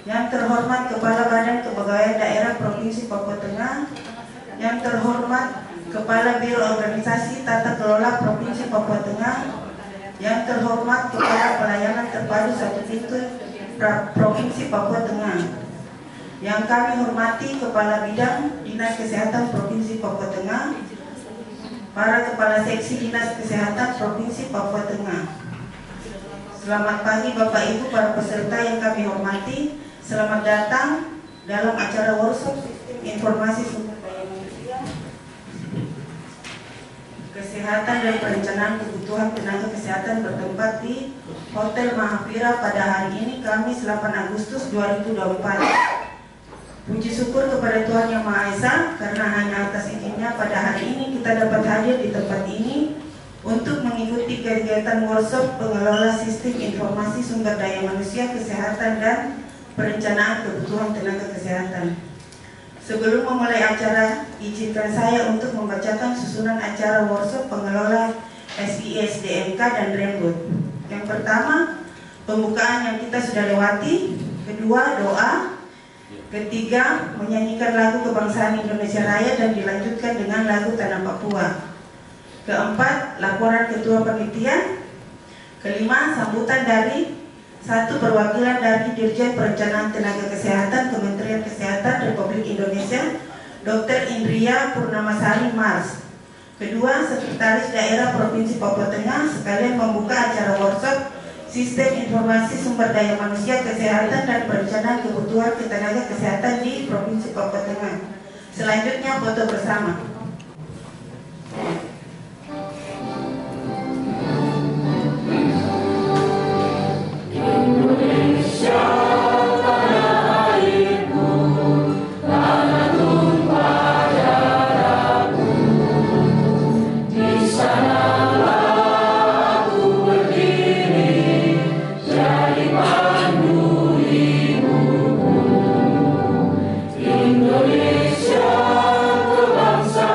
Yang terhormat Kepala Badan Kepegawaian Daerah Provinsi Papua Tengah, yang terhormat Kepala Biro Organisasi Tata Kelola Provinsi Papua Tengah, yang terhormat Kepala Pelayanan Terpadu Satu Pintu Provinsi Papua Tengah, yang kami hormati Kepala Bidang Dinas Kesehatan Provinsi Papua Tengah, para Kepala Seksi Dinas Kesehatan Provinsi Papua Tengah. Selamat pagi Bapak Ibu para peserta yang kami hormati. Selamat datang dalam acara workshop Sistem Informasi Sumber Daya Manusia, Kesehatan dan Perencanaan Kebutuhan Tenaga Kesehatan bertempat di Hotel Mahapira pada hari ini Kamis 8 Agustus 2024. Puji syukur kepada Tuhan Yang Maha Esa karena hanya atas izinnya pada hari ini kita dapat hadir di tempat ini untuk mengikuti kegiatan workshop pengelola sistem informasi sumber daya manusia, kesehatan dan perencanaan kebutuhan tenaga kesehatan. Sebelum memulai acara, izinkan saya untuk membacakan susunan acara workshop pengelola SISDMK dan Rembut. Yang pertama, pembukaan yang kita sudah lewati. Kedua, doa. Ketiga, menyanyikan lagu kebangsaan Indonesia Raya dan dilanjutkan dengan lagu Tanah Papua. Keempat, laporan Ketua Penelitian. Kelima, sambutan dari satu perwakilan dari Dirjen Perencanaan Tenaga Kesehatan Kementerian Kesehatan Republik Indonesia, Dr. Indria Purnamasari Mars. Kedua, Sekretaris Daerah Provinsi Papua Tengah sekalian membuka acara workshop Sistem Informasi Sumber Daya Manusia, Kesehatan dan Perencanaan Kebutuhan Tenaga Kesehatan di Provinsi Papua Tengah. Selanjutnya foto bersama. Indonesia, bangsa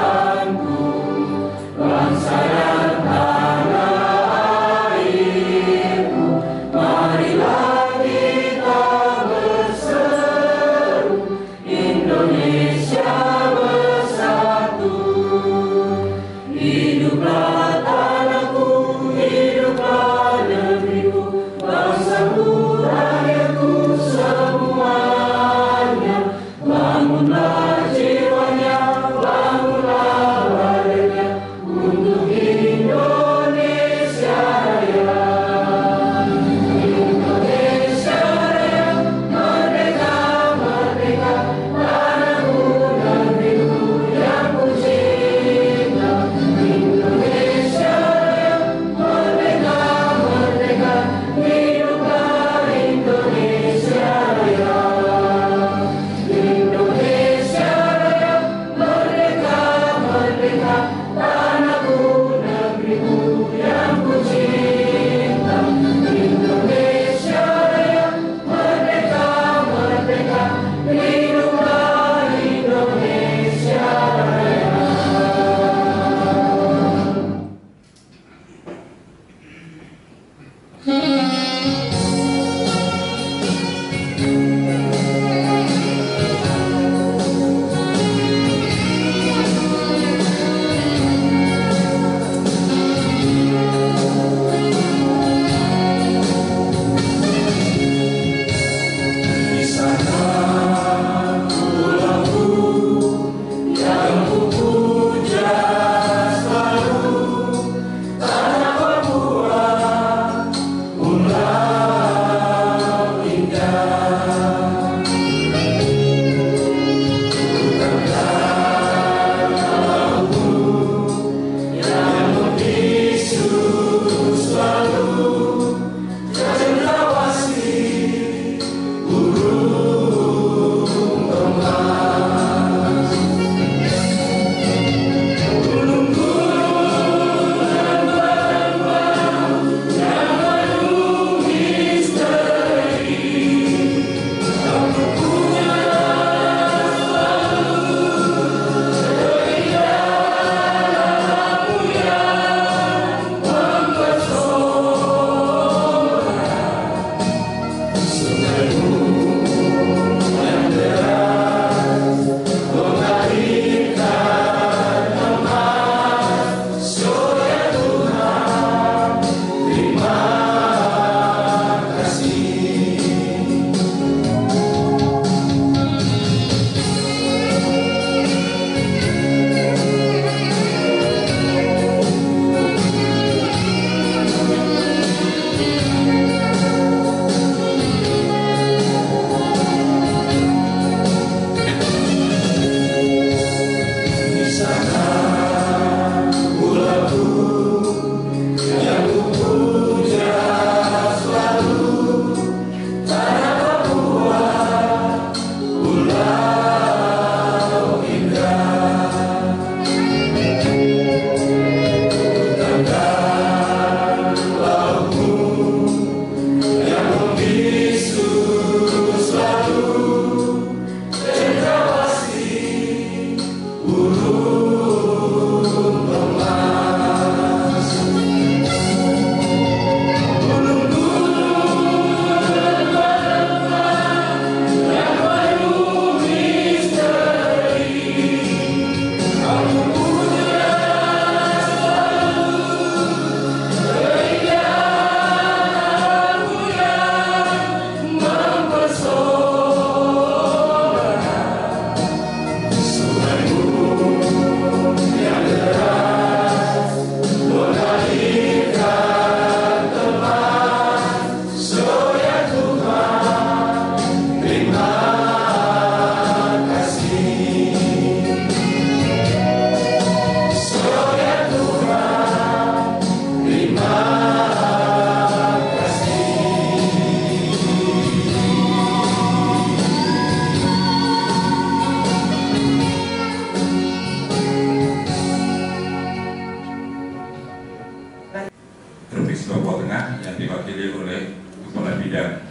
bidang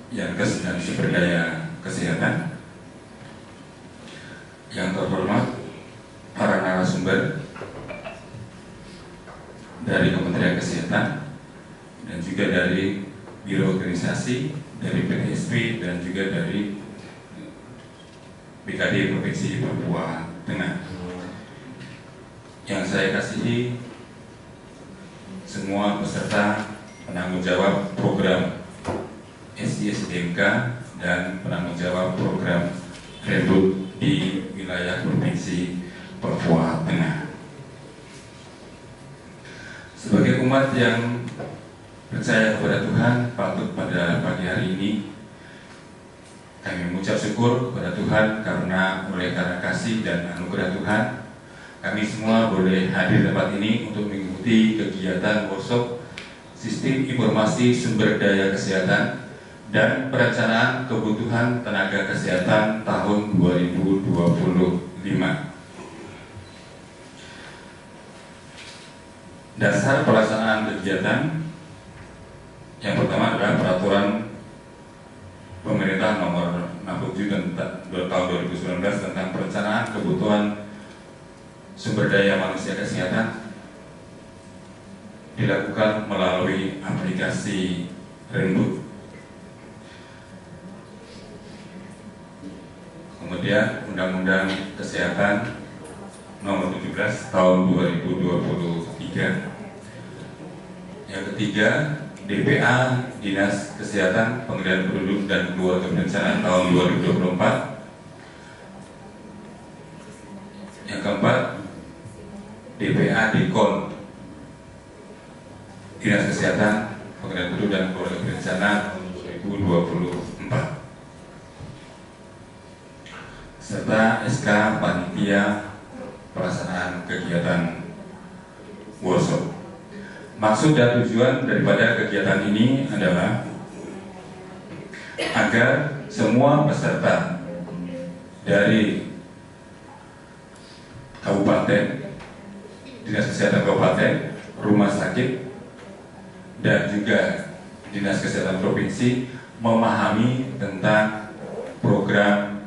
Yankes dan Sumber Daya Kesehatan. Yang terhormat para narasumber dari Kementerian Kesehatan dan juga dari Biro Organisasi, dari PTSP dan juga dari BKD Provinsi Papua Tengah. Yang saya kasihi semua peserta penanggung jawab program SDSDMK dan penanggung jawab program Rembut di wilayah Provinsi Papua Tengah. Sebagai umat yang percaya kepada Tuhan, patut pada pagi hari ini kami mengucap syukur kepada Tuhan karena kasih dan anugerah Tuhan, kami semua boleh hadir di tempat ini untuk mengikuti kegiatan workshop Sistem Informasi Sumber Daya Kesehatan dan Perencanaan Kebutuhan Tenaga Kesehatan tahun 2025. Dasar pelaksanaan kegiatan yang pertama adalah Peraturan Pemerintah Nomor 67 tahun 2019 tentang Perencanaan Kebutuhan Sumber Daya Manusia Kesehatan dilakukan melalui aplikasi Rembut. Kemudian Undang-Undang Kesehatan Nomor 17 tahun 2023. Yang ketiga, DPA Dinas Kesehatan Pengadilan Penduduk dan Keluarga Berencana tahun 2024. Yang keempat, DPA Dikon Dinas Kesehatan Pengadilan Penduduk dan Keluarga Berencana tahun 2024. Serta SK Panitia Pelaksanaan Kegiatan Workshop. Maksud dan tujuan daripada kegiatan ini adalah agar semua peserta dari kabupaten, Dinas Kesehatan Kabupaten, rumah sakit, dan juga Dinas Kesehatan Provinsi memahami tentang program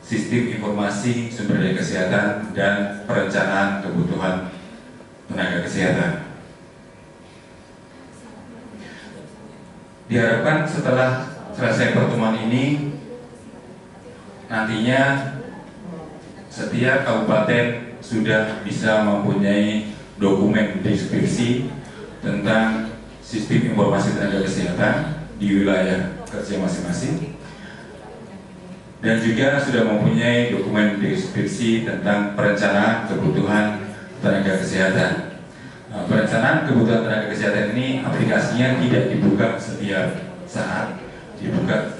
Sistem Informasi Sumber Daya Kesehatan dan Perencanaan Kebutuhan Tenaga Kesehatan. Diharapkan setelah selesai pertemuan ini, nantinya setiap kabupaten sudah bisa mempunyai dokumen deskripsi tentang sistem informasi tenaga kesehatan di wilayah kerja masing-masing, dan juga sudah mempunyai dokumen deskripsi tentang perencanaan kebutuhan tenaga kesehatan. Perencanaan kebutuhan tenaga kesehatan ini aplikasinya tidak dibuka setiap saat, dibuka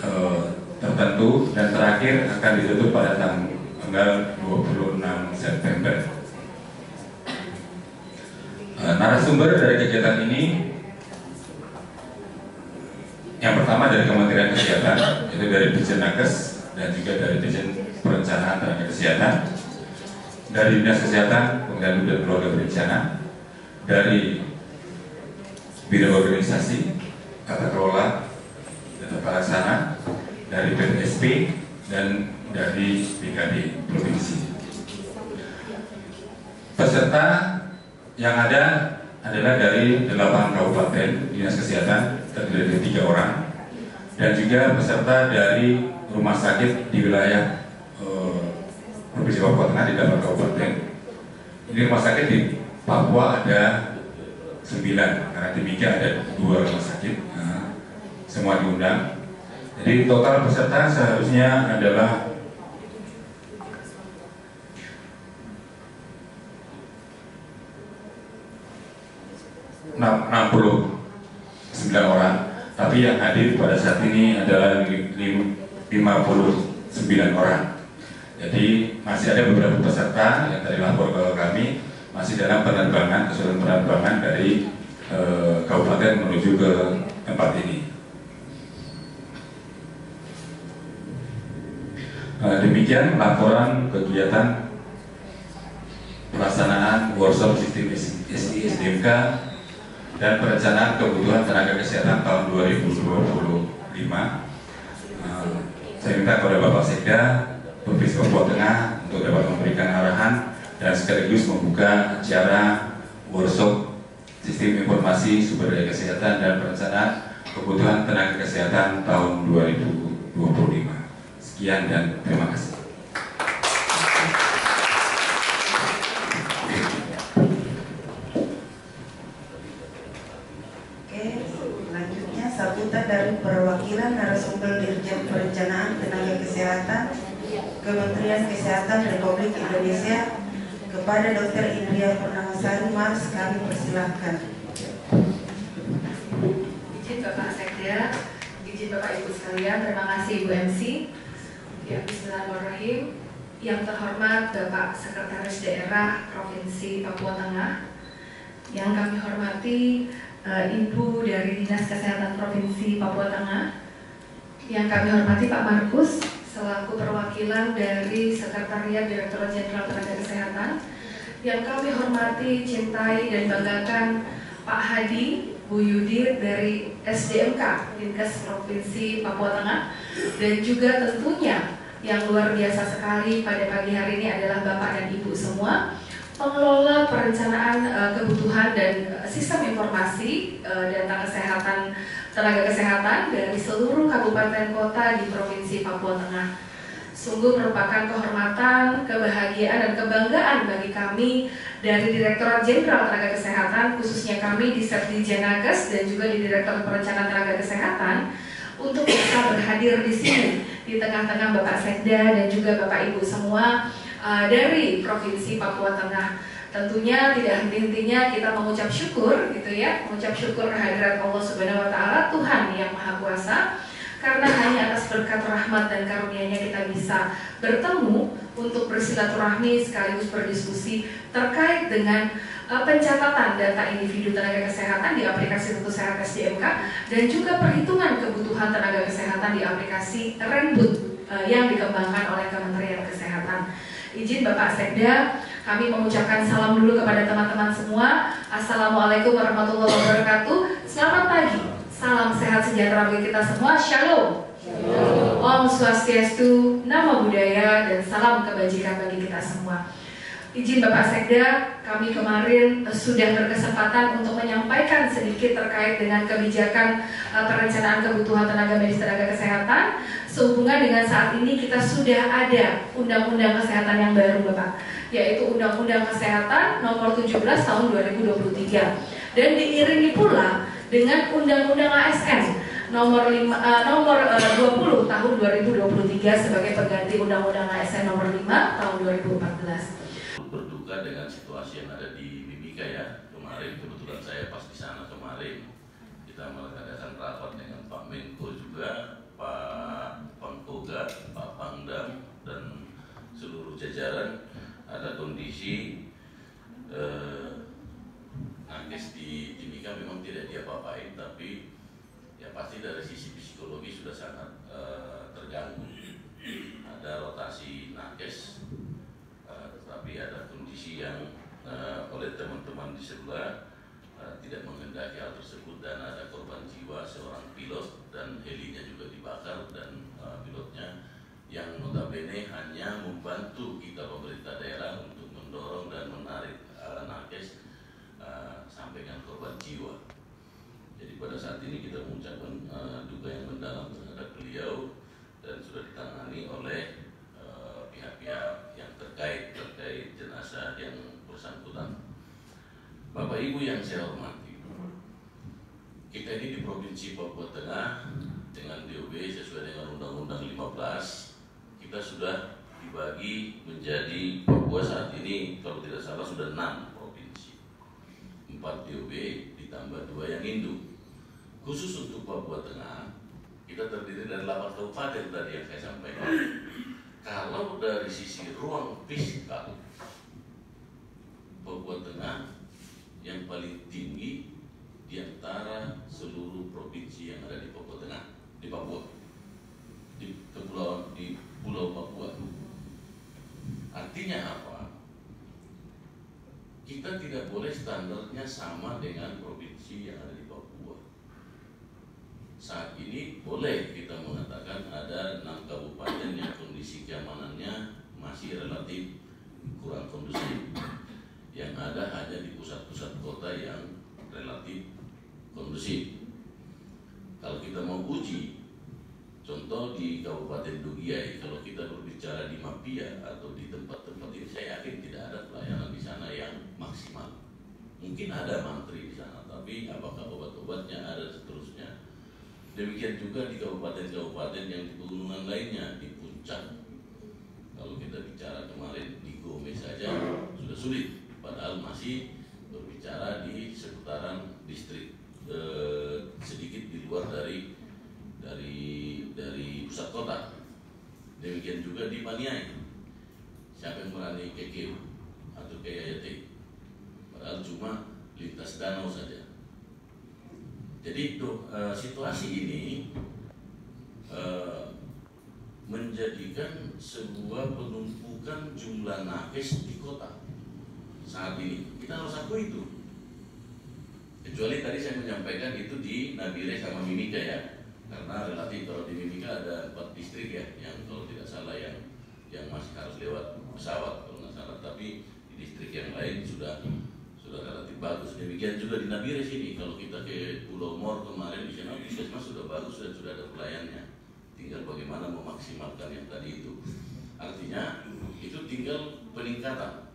tertentu dan terakhir akan ditutup pada tanggal 26 September. Narasumber dari kegiatan ini yang pertama dari Kementerian Kesehatan, yaitu dari Dirjen Nakes dan juga dari Dirjen Perencanaan Tenaga Kesehatan, dari Dinas Kesehatan Pengadilan dan Keluarga Berencana, dari Biro Organisasi, Tata Kelola, Tata Pelaksana, dari PTSP, dan dari BKD Provinsi. Peserta yang ada adalah dari 8 kabupaten Dinas Kesehatan, terdiri dari 3 orang, dan juga peserta dari rumah sakit di wilayah Provinsi Papua Tengah di 8 kabupaten. Ini rumah sakit di Papua ada 9, karena demikian ada 2 rumah sakit, semua diundang. Jadi total peserta seharusnya adalah 69 orang, tapi yang hadir pada saat ini adalah 59 orang. Jadi masih ada beberapa peserta yang tadi lapor ke kami masih dalam penerbangan, keseluruhan penerbangan dari kabupaten menuju ke tempat ini. Demikian laporan kegiatan pelaksanaan workshop sistem SDSDMK dan perencanaan kebutuhan tenaga kesehatan tahun 2025. Saya minta kepada Bapak Sekda Provinsi Papua Tengah untuk dapat memberikan arahan dan sekaligus membuka acara workshop sistem informasi sumber daya kesehatan dan perencanaan kebutuhan tenaga kesehatan tahun 2025. Sekian dan terima kasih. Selanjutnya sambutan dari perwakilan narasumber Dirjen Perencanaan Tenaga Kesehatan Kementerian Kesehatan Republik Indonesia kepada Dr. Indria Purnamasari Mars, kami persilahkan. Izin Bapak Sekda, izin Bapak Ibu sekalian, terima kasih Ibu MC. Ya, Bismillahirrahmanirrahim. Yang terhormat Bapak Sekretaris Daerah Provinsi Papua Tengah, yang kami hormati Ibu dari Dinas Kesehatan Provinsi Papua Tengah, yang kami hormati Pak Markus selaku perwakilan dari Sekretariat Direktorat Jenderal Tenaga Kesehatan, yang kami hormati, cintai dan banggakan Pak Hadi, Bu Yudit dari SDMK Dinkes Provinsi Papua Tengah, dan juga tentunya yang luar biasa sekali pada pagi hari ini adalah Bapak dan Ibu semua, pengelola perencanaan kebutuhan dan sistem informasi data kesehatan tenaga kesehatan dari seluruh kabupaten kota di Provinsi Papua Tengah. Sungguh merupakan kehormatan, kebahagiaan dan kebanggaan bagi kami dari Direktorat Jenderal Tenaga Kesehatan, khususnya kami di Setdijenakes dan juga di Direktorat Perencanaan Tenaga Kesehatan, untuk bisa berhadir di sini di tengah-tengah Bapak Sekda dan juga Bapak Ibu semua dari Provinsi Papua Tengah. Tentunya tidak henti-hentinya kita mengucap syukur gitu ya, mengucap syukur kehadirat Allah Subhanahu wa taala, Tuhan yang Maha Kuasa, karena hanya atas berkat rahmat dan karunia-Nya kita bisa bertemu untuk bersilaturahmi sekaligus berdiskusi terkait dengan pencatatan data individu tenaga kesehatan di aplikasi Tentu Sehat SDMK dan juga perhitungan kebutuhan tenaga kesehatan di aplikasi Renbud yang dikembangkan oleh Kementerian Kesehatan. Izin Bapak Sekda, kami mengucapkan salam dulu kepada teman-teman semua. Assalamualaikum warahmatullahi wabarakatuh. Selamat pagi, salam sehat sejahtera bagi kita semua. Shalom. Om Swastiastu, Namo Buddhaya, dan salam kebajikan bagi kita semua. Izin Bapak Sekda, kami kemarin sudah berkesempatan untuk menyampaikan sedikit terkait dengan kebijakan perencanaan kebutuhan tenaga medis tenaga kesehatan. Sehubungan dengan saat ini kita sudah ada Undang-Undang Kesehatan yang baru Bapak, yaitu Undang-Undang Kesehatan Nomor 17 Tahun 2023, dan diiringi pula dengan Undang-Undang ASN Nomor 20 Tahun 2023 sebagai pengganti Undang-Undang ASN Nomor 5 Tahun 2014. Berduka dengan situasi yang ada di Mimika ya. Kemarin kebetulan saya pas di sana kemarin, kita mengadakan rapat dengan Pak Menko juga, Pak Pangkoga, Pak Pangdam, dan seluruh jajaran. Ada kondisi nakes di Mimika memang tidak diapa-apain, tapi ya pasti dari sisi psikologi sudah sangat terganggu. Ada rotasi nakes, tetapi ada kondisi yang oleh teman-teman di sebelah tidak menghendaki hal tersebut, dan ada korban jiwa seorang pilot dan helinya juga dibakar, dan pilotnya yang notabene hanya membantu kita pemerintah daerah untuk mendorong dan menarik nakes sampai dengan korban jiwa. Jadi pada saat ini kita mengucapkan duka yang mendalam terhadap beliau, dan sudah ditangani oleh pihak-pihak yang terkait jenazah yang bersangkutan. Bapak Ibu yang saya hormati, kita ini di Provinsi Papua Tengah dengan DOB sesuai dengan Undang-Undang 15, kita sudah dibagi menjadi Papua saat ini kalau tidak salah sudah 6 provinsi, 4 DOB ditambah 2 yang induk. Khusus untuk Papua Tengah kita terdiri dari 8 kabupaten tadi yang saya sampaikan. Kalau dari sisi ruang fiskal, Papua Tengah yang paling tinggi di antara seluruh provinsi yang ada di Papua Tengah, di Papua, di Pulau Papua. Artinya apa? kita tidak boleh standarnya sama dengan provinsi yang ada di Papua. Saat ini boleh kita mengatakan ada 6 kabupaten yang kondisi keamanannya masih relatif kurang kondusif. Yang ada hanya di pusat-pusat kota yang relatif kondusif. Kalau kita mau uji, contoh di Kabupaten Dugiai, kalau kita berbicara di Mapia atau di tempat-tempat ini, saya yakin tidak ada pelayanan di sana yang maksimal. Mungkin ada mantri di sana, tapi apakah obat-obatnya ada seterusnya? Demikian juga di kabupaten-kabupaten yang di pegunungan lainnya, di puncak. Kalau kita bicara kemarin di Gome saja sudah sulit, padahal masih berbicara di seputaran distrik sedikit di luar dari pusat kota. Demikian juga di Paniai. Siapa yang berani ke Keu atau ke Yayate? Padahal cuma lintas danau saja. Jadi situasi ini menjadikan sebuah penumpukan jumlah nakes di kota saat ini. Kita harus akui itu. Kecuali tadi saya menyampaikan itu di Nabire sama Mimika ya, karena relatif kalau di Mimika ada 4 distrik ya, yang kalau tidak salah yang masih harus lewat pesawat kalau nggak salah, tapi di distrik yang lain sudah relatif bagus. Demikian juga di Nabire sini, kalau kita ke Pulau Mor kemarin di sana puskesmas sudah bagus dan sudah ada pelayannya. Tinggal bagaimana memaksimalkan yang tadi itu. Artinya itu tinggal peningkatan.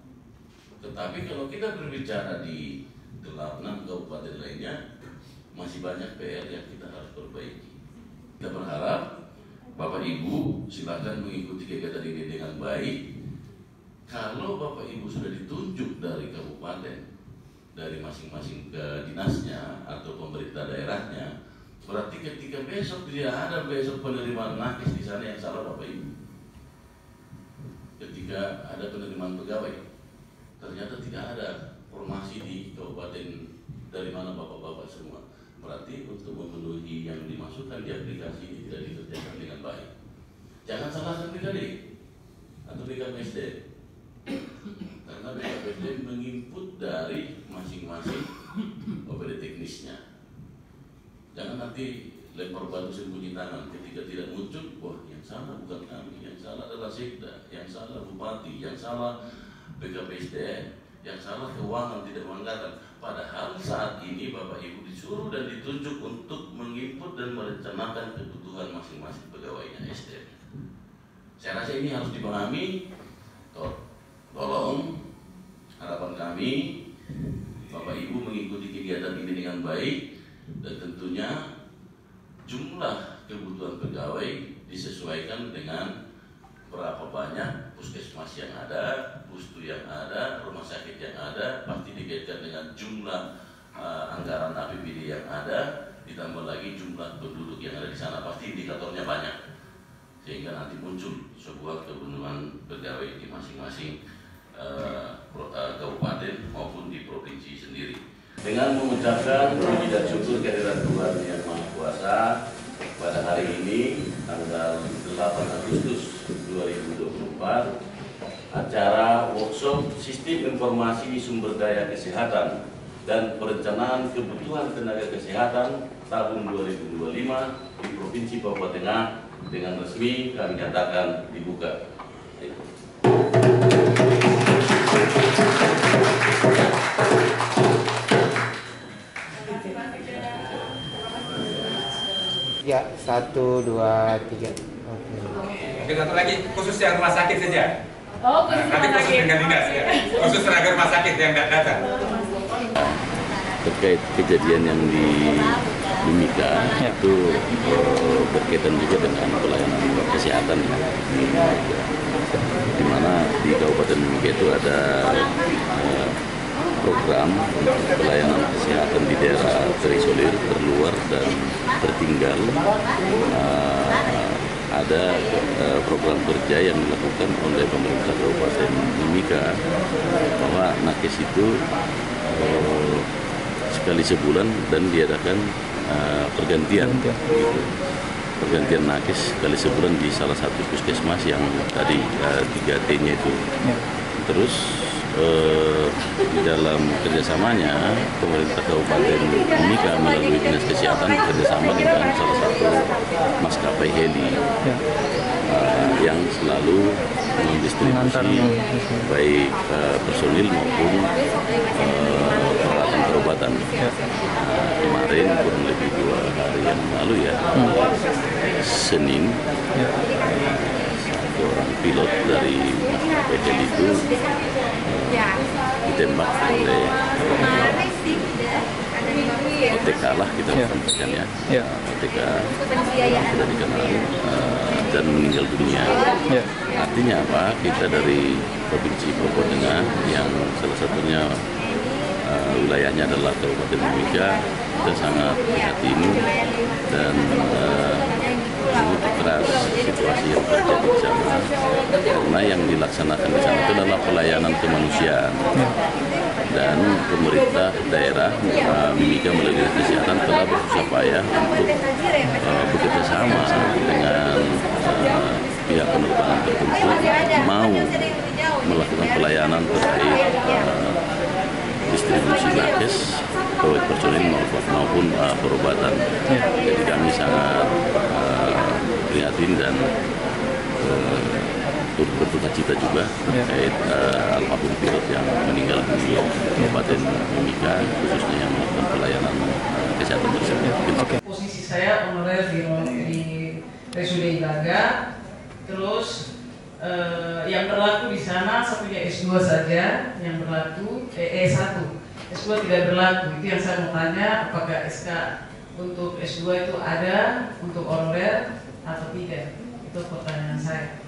Tetapi kalau kita berbicara di 6 kabupaten lainnya, masih banyak PR yang kita harus perbaiki. Kita berharap Bapak Ibu silakan mengikuti kegiatan ini dengan baik. Kalau Bapak Ibu sudah ditunjuk dari kabupaten, dari masing-masing ke dinasnya atau pemerintah daerahnya, berarti ketika besok tidak ada penerimaan nakes di sana, yang salah Bapak Ibu. Ketika ada penerimaan pegawai, ternyata tidak ada formasi di kabupaten dari mana bapak-bapak semua. Berarti untuk memenuhi yang dimasukkan di aplikasi ini tidak dikerjakan dengan baik. Jangan salahkan BKD atau BKPSD, karena BKPSD menginput dari masing-masing OPD teknisnya. Jangan nanti lempar batu sembunyi tangan ketika tidak muncul. Wah, yang salah bukan kami, yang salah adalah Sekda, yang salah Bupati, yang salah BKPSDM, yang salah keuangan tidak menganggarkan. Padahal saat ini Bapak Ibu disuruh dan ditunjuk untuk menginput dan merencanakan kebutuhan masing-masing pegawainya SDM. Saya rasa ini harus dipahami. Tolong, harapan kami Bapak Ibu mengikuti kegiatan ini dengan baik, dan tentunya jumlah kebutuhan pegawai disesuaikan dengan berapa banyak puskesmas yang ada, pustu yang ada, rumah sakit yang ada, pasti dikaitkan dengan jumlah anggaran APBD yang ada, ditambah lagi jumlah penduduk yang ada di sana, pasti indikatornya banyak, sehingga nanti muncul sebuah kebutuhan pegawai di masing-masing kabupaten maupun di provinsi sendiri. Dengan mengucapkan puji dan syukur kehadirat Tuhan Yang Maha Kuasa, pada hari ini tanggal 8 Agustus 2024, acara workshop Sistem Informasi Sumber Daya Kesehatan dan Perencanaan Kebutuhan Tenaga Kesehatan tahun 2025 di Provinsi Papua Tengah dengan resmi kami nyatakan dibuka. Ya, 1, 2, 3. Oke. Oke, satu lagi khusus yang rumah sakit saja. Oh, khusus Nanti rumah khusus sakit. dengan dinas ya. Khusus tenaga rumah sakit yang datang. Terkait kejadian yang di Mimika itu berkaitan juga dengan pelayanan kesehatan, di mana di Kabupaten Mimika itu ada program untuk pelayanan kesehatan di daerah terisolir, terluar dan tertinggal. Ada program kerja yang dilakukan oleh pemerintah Kabupaten Mimika bahwa nakes itu sekali sebulan dan diadakan pergantian, gitu. Pergantian nakes sekali sebulan di salah satu puskesmas yang tadi 3T-nya itu. Terus di dalam kerjasamanya pemerintah Kabupaten Mimika melalui Dinas Kesehatan bekerjasama dengan salah satu maskapai heli yang selalu mendistribusi baik personil maupun peralatan perobatan. Kemarin kurang lebih 2 hari yang lalu ya, Senin, satu orang pilot dari maskapai heli itu ditembak oleh OTK lah kita sampaikan ya, OTK sudah dikenal dan meninggal dunia. Artinya apa? Kita dari Provinsi Papua Tengah yang salah satunya wilayahnya adalah Kabupaten Mimika, kita sangat prihatin dan mengutuk keras situasi yang terjadi di sana, karena yang dilaksanakan di sana itu adalah pelayanan kemanusiaan dan pemerintah daerah Mimika melalui Dinas Kesehatan telah berusaha payah untuk bekerja sama dengan pihak penerbangan tertentu mau melakukan pelayanan terkait distribusi nakes baik personil maupun perobatan. Jadi kami sangat prihatin dan berduka cita juga terkait almarhum pilot yang meninggal di Kabupaten Mimika, khususnya yang melakukan pelayanan kesehatan tersebut. Posisi saya honorer di RSUD Ilaga, terus yang berlaku di sana satunya S2 saja yang berlaku, S1, S2 tidak berlaku. Itu yang saya mau tanya, apakah SK untuk S2 itu ada untuk honorer atau tidak? Itu pertanyaan saya.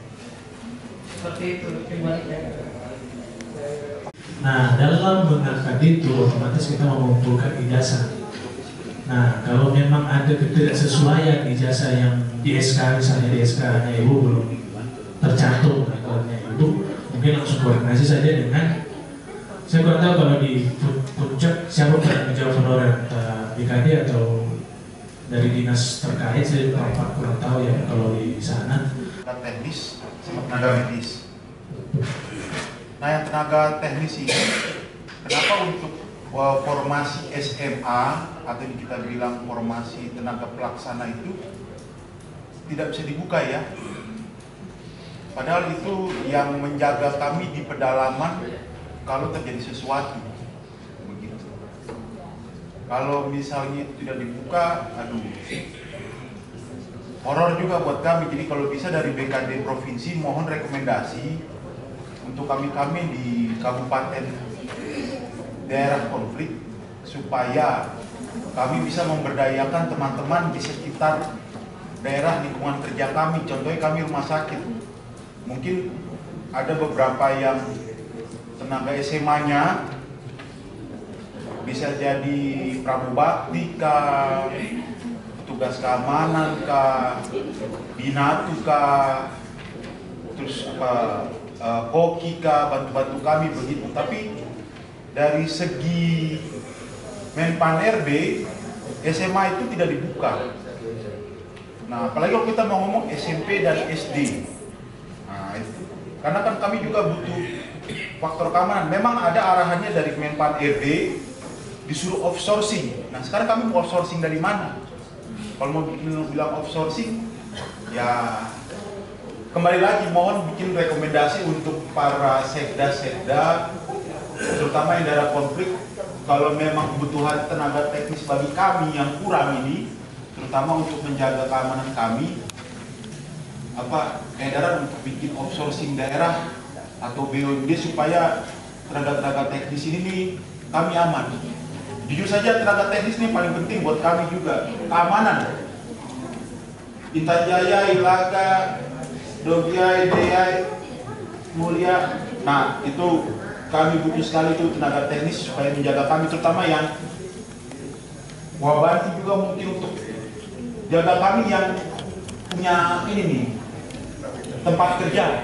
Seperti itu, kembali. Nah, dalam mengangkat itu otomatis kita mengumpulkan ijazah. Nah, kalau memang ada ketidaksesuaian ijazah yang di SK, misalnya di SK-nya Ibu belum tercantum rekornya Ibu, mungkin langsung koordinasi saja dengan, saya kurang tahu kalau di Puncak siapa yang menjawab honorer, BKD atau dari dinas terkait, saya kurang tahu ya kalau di sana. Teknis sama tenaga medis. Nah, yang tenaga teknis ini, kenapa untuk formasi SMA atau kita bilang formasi tenaga pelaksana itu tidak bisa dibuka ya? Padahal itu yang menjaga kami di pedalaman kalau terjadi sesuatu. Begitu. Kalau misalnya itu tidak dibuka, aduh, horor juga buat kami. Jadi kalau bisa dari BKD Provinsi mohon rekomendasi untuk kami di kabupaten daerah konflik supaya kami bisa memberdayakan teman-teman di sekitar daerah lingkungan kerja kami. Contohnya kami rumah sakit. Mungkin ada beberapa yang tenaga SMA-nya bisa jadi pramubakti kah, petugas keamanan kah, binatu kah, terus koki kah, bantu-bantu kami begitu. Tapi dari segi Menpan RB, SMA itu tidak dibuka. Nah, apalagi kalau kita mau ngomong SMP dan SD. Nah, itu. Karena kan kami juga butuh faktor keamanan. Memang ada arahannya dari Menpan RB disuruh offsourcing. Nah, sekarang kami mau offsourcing dari mana? Kalau mau bilang offsourcing, ya kembali lagi mohon bikin rekomendasi untuk para sekda, terutama yang daerah konflik. Kalau memang kebutuhan tenaga teknis bagi kami yang kurang ini, terutama untuk menjaga keamanan kami, edaran untuk bikin outsourcing daerah atau BUMD supaya tenaga teknis ini kami aman. Jujur saja tenaga teknis ini paling penting buat kami juga, keamanan. Intan Jaya, Ilaga, Dogiai, Deyai, Mulia, nah itu kami butuh sekali itu tenaga teknis supaya menjaga kami, terutama yang Wabanti juga mungkin untuk jaga kami yang punya ini nih tempat kerja.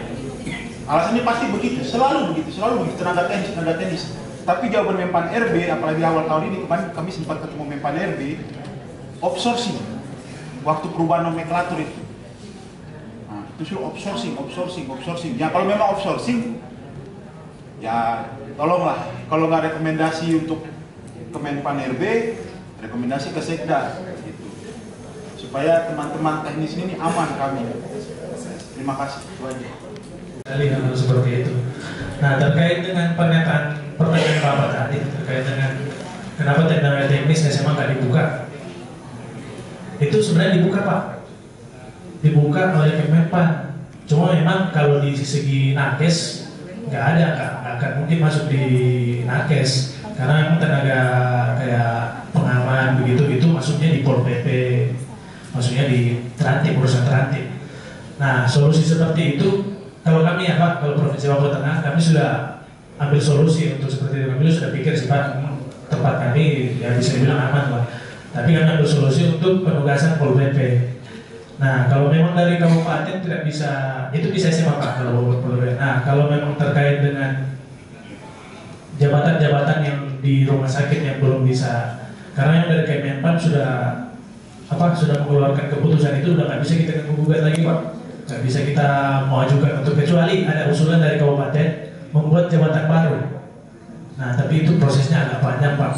Alasannya pasti begitu, selalu begitu tenaga teknis. Tapi jawaban Menpan RB, apalagi awal tahun ini kemarin kami sempat ketemu Menpan RB, outsourcing waktu perubahan nomenklatur itu. Nah, itu suruh outsourcing. Ya kalau memang outsourcing, Ya tolonglah, kalau nggak rekomendasi untuk Kemenpan RB, rekomendasi ke Sekda gitu. Supaya teman-teman teknis ini aman kami. Terima kasih, itu aja. Kali hal seperti itu. Nah, terkait dengan pernyataan pertanyaan Bapak tadi terkait dengan kenapa tenaga teknis SMA nggak dibuka, itu sebenarnya dibuka Pak, dibuka oleh Kemenpan. Cuma memang kalau di segi nakes nggak ada, nggak akan mungkin masuk di nakes karena memang tenaga kayak pengaman begitu itu masuknya di Pol PP, masuknya di Transtip, perusahaan Transtip. Nah, solusi seperti itu kalau kami ya Pak, kalau Provinsi Papua Tengah kami sudah ambil solusi untuk seperti itu. Kami sudah pikir sih Pak, tempat kami ya bisa dibilang aman Pak. Tapi kami ambil solusi untuk penugasan Pol PP. Nah, kalau memang dari kabupaten tidak bisa, itu bisa SMA Pak kalau Pol PP. Nah, kalau memang terkait dengan jabatan-jabatan yang di rumah sakit yang belum bisa, karena yang dari Kemenpan sudah mengeluarkan keputusan itu udah nggak bisa kita gugat lagi Pak, nggak bisa kita mengajukan untuk, kecuali ada usulan dari kabupaten membuat jabatan baru. Nah, tapi itu prosesnya agak panjang Pak.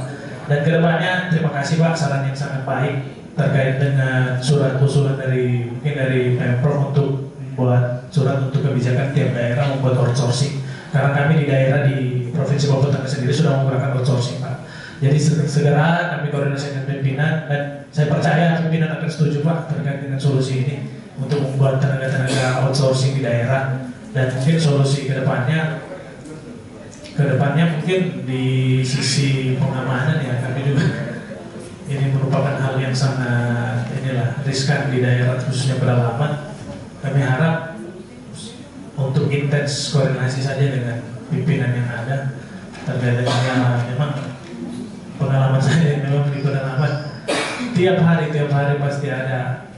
Dan kedepannya terima kasih Pak, saran yang sangat baik terkait dengan surat usulan dari mungkin dari Pemprov untuk membuat surat untuk kebijakan tiap daerah membuat outsourcing. Karena kami di daerah di Provinsi Papua Tengah sendiri sudah menggunakan outsourcing Pak. Jadi segera kami koordinasi dengan pimpinan dan saya percaya pimpinan akan setuju Pak terkait dengan solusi ini untuk membuat tenaga-tenaga outsourcing di daerah. Dan mungkin solusi kedepannya mungkin di sisi pengamanan ya, kami juga ini merupakan hal yang sangat riskan di daerah khususnya pedalaman. Kami harap untuk intens koordinasi saja dengan pimpinan yang ada terkait dengan memang pengalaman saya memang di pedalaman tiap hari pasti ada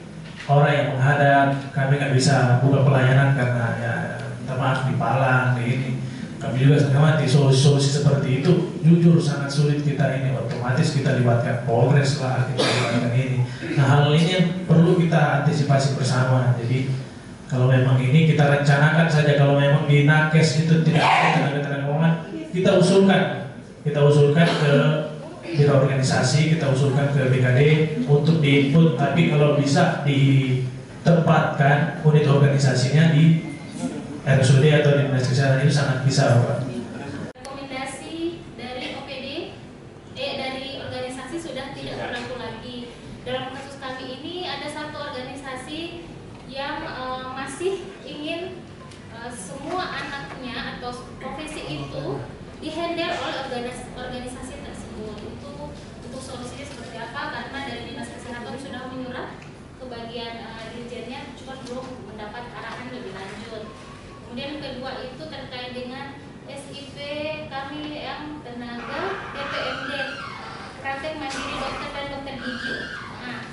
orang yang menghadap. Kami nggak bisa buka pelayanan karena ya maaf di palang di ini. Kami juga mengamati solusi seperti itu jujur sangat sulit kita ini, otomatis kita libatkan Polres lah, kita libatkan ini. Nah, hal ini yang perlu kita antisipasi bersama. Jadi kalau memang ini kita rencanakan saja, kalau memang di nakes itu tidak ada tenaga keuangan, kita usulkan ke biro organisasi, kita usulkan ke BKD untuk diinput. Tapi kalau bisa ditempatkan unit organisasinya di RSUD atau di Dinas Kesehatan itu sangat bisa Pak. Rekomendasi dari OPD, dari organisasi sudah tidak berlaku lagi. Dalam kasus kami ini ada satu organisasi yang masih ingin semua anaknya atau profesi itu dihandle oleh organisasi tersebut. Untuk solusinya seperti apa? Karena dari Dinas Kesehatan sudah menyurat ke bagian dirjennya, cuma belum mendapat arahan lebih lanjut. Kemudian kedua itu terkait dengan SIP kami yang tenaga TPMD, praktek mandiri dokter dan dokter gigi. Nah,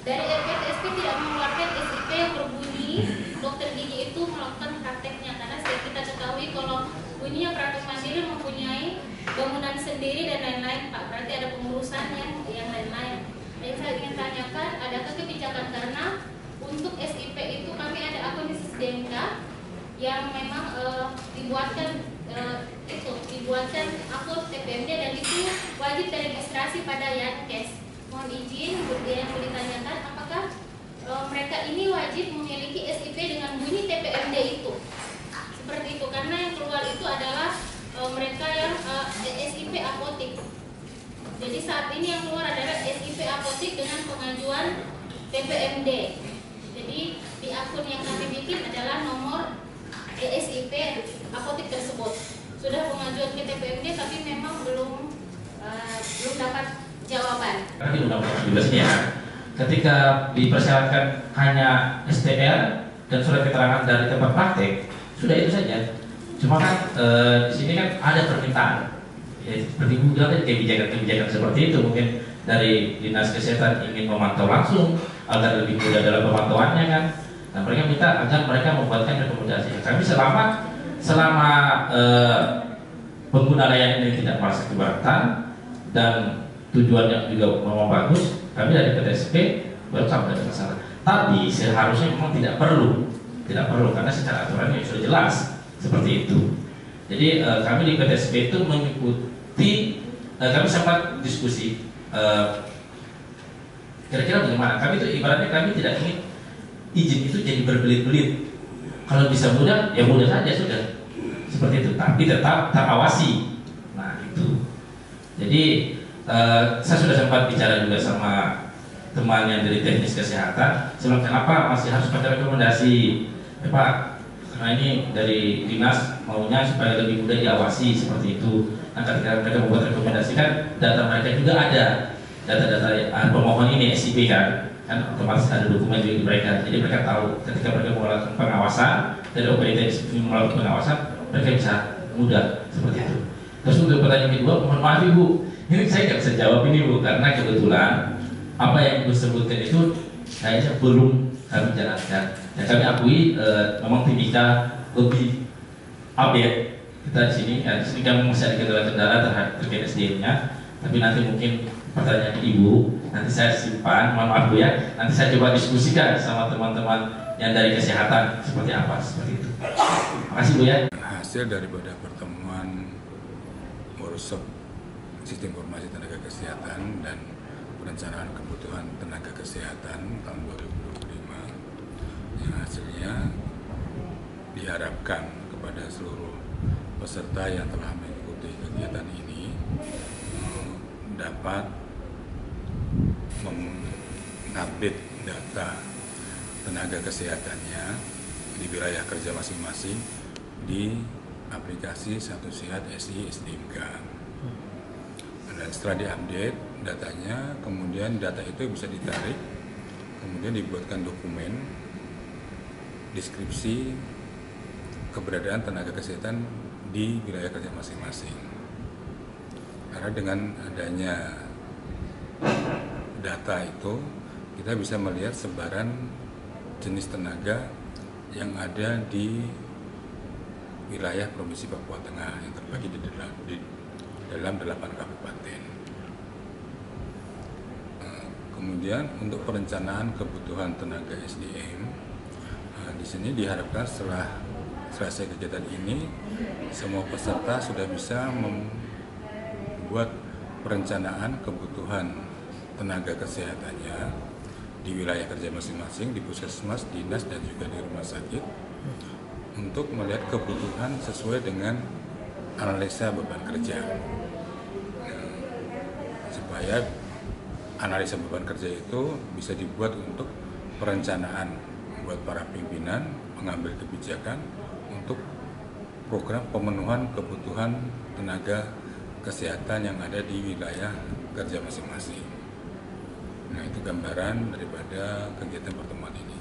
dari RPTSP tidak mengeluarkan SIP yang berbunyi dokter gigi itu melakukan prakteknya, karena kita ketahui kalau bunyinya praktek mandiri mempunyai bangunan sendiri dan lain-lain Pak, berarti ada pengurusan yang lain-lain. Yang saya ingin tanyakan, adakah kebijakan karena untuk SIP itu kami ada akun di SDMK yang memang dibuatkan akun TPMD dan itu wajib teregistrasi pada Yankes. Mohon izin yang ditanyakan, apakah mereka ini wajib memiliki SIP dengan bunyi TPMD itu? Seperti itu, karena yang keluar itu adalah mereka yang SIP apotik. Jadi saat ini yang keluar adalah SIP apotik dengan pengajuan TPMD. Jadi di akun yang kami bikin adalah nomor SIP apotik tersebut. Sudah pengajuan ke TPMD tapi memang belum dapat jawaban. Karena di Undang-Undang 17 ini ya, ketika dipersyaratkan hanya STR dan surat keterangan dari tempat praktek, sudah itu saja. Cuma kan di sini kan ada permintaan, ya, seperti Google kan kebijakan seperti itu mungkin dari Dinas Kesehatan ingin memantau langsung agar lebih mudah dalam pemantauannya kan. Nah, mereka minta agar mereka membuatkan rekomendasi. Kami selama pengguna layanan ini tidak merasa keberatan dan tujuannya juga memang bagus, kami dari PTSP welcome dan masalah. Tapi seharusnya memang tidak perlu karena secara aturannya sudah jelas seperti itu. Jadi kami di PTSP itu mengikuti, kami sempat diskusi kira-kira bagaimana. Kami itu ibaratnya kami tidak ingin izin itu jadi berbelit-belit. Kalau bisa mudah, ya mudah saja sudah. Seperti itu, tapi tetap terawasi. Nah itu. Jadi saya sudah sempat bicara juga sama teman yang dari teknis kesehatan. Sebelum kenapa masih harus pakai rekomendasi, ya Pak? Karena ini dari dinas maunya supaya lebih mudah diawasi seperti itu. Nah ketika mereka membuat rekomendasi kan data mereka juga ada, data-data pemohon ini SIP kan otomatis ada dokumen juga mereka. Jadi mereka tahu ketika mereka melakukan pengawasan dari OPD melakukan pengawasan, mereka bisa mudah seperti itu. Terus untuk pertanyaan kedua, mohon maaf Ibu, ini saya nggak bisa jawab ini Bu, karena kebetulan apa yang Ibu sebutkan itu kayaknya belum kami jalankan. Dan kami akui memang Timika lebih update kita di sini. Di sini kami masih ada kendala-kendala terkait SDM-nya, tapi nanti mungkin pertanyaan Ibu nanti saya simpan, mohon maaf Bu ya. Nanti saya coba diskusikan sama teman-teman yang dari kesehatan seperti apa, seperti itu. Terima kasih Bu ya. Hasil daripada pertemuan workshop sistem informasi tenaga kesehatan dan perencanaan kebutuhan tenaga kesehatan tahun 2025 yang hasilnya diharapkan kepada seluruh peserta yang telah mengikuti kegiatan ini dapat mengupdate data tenaga kesehatannya di wilayah kerja masing-masing di aplikasi Satu Sehat SI SDMK. Dan setelah diupdate datanya, kemudian data itu bisa ditarik, kemudian dibuatkan dokumen deskripsi keberadaan tenaga kesehatan di wilayah kerja masing-masing. Karena dengan adanya data itu, kita bisa melihat sebaran jenis tenaga yang ada di wilayah Provinsi Papua Tengah yang terbagi di dalam 8 kabupaten. Kemudian untuk perencanaan kebutuhan tenaga SDM, di sini diharapkan setelah selesai kegiatan ini, semua peserta sudah bisa membuat perencanaan kebutuhan tenaga kesehatannya di wilayah kerja masing-masing, di puskesmas, dinas, dan juga di rumah sakit, untuk melihat kebutuhan sesuai dengan analisa beban kerja, supaya analisa beban kerja itu bisa dibuat untuk perencanaan buat para pimpinan mengambil kebijakan untuk program pemenuhan kebutuhan tenaga kesehatan yang ada di wilayah kerja masing-masing. Nah, itu gambaran daripada kegiatan pertemuan ini.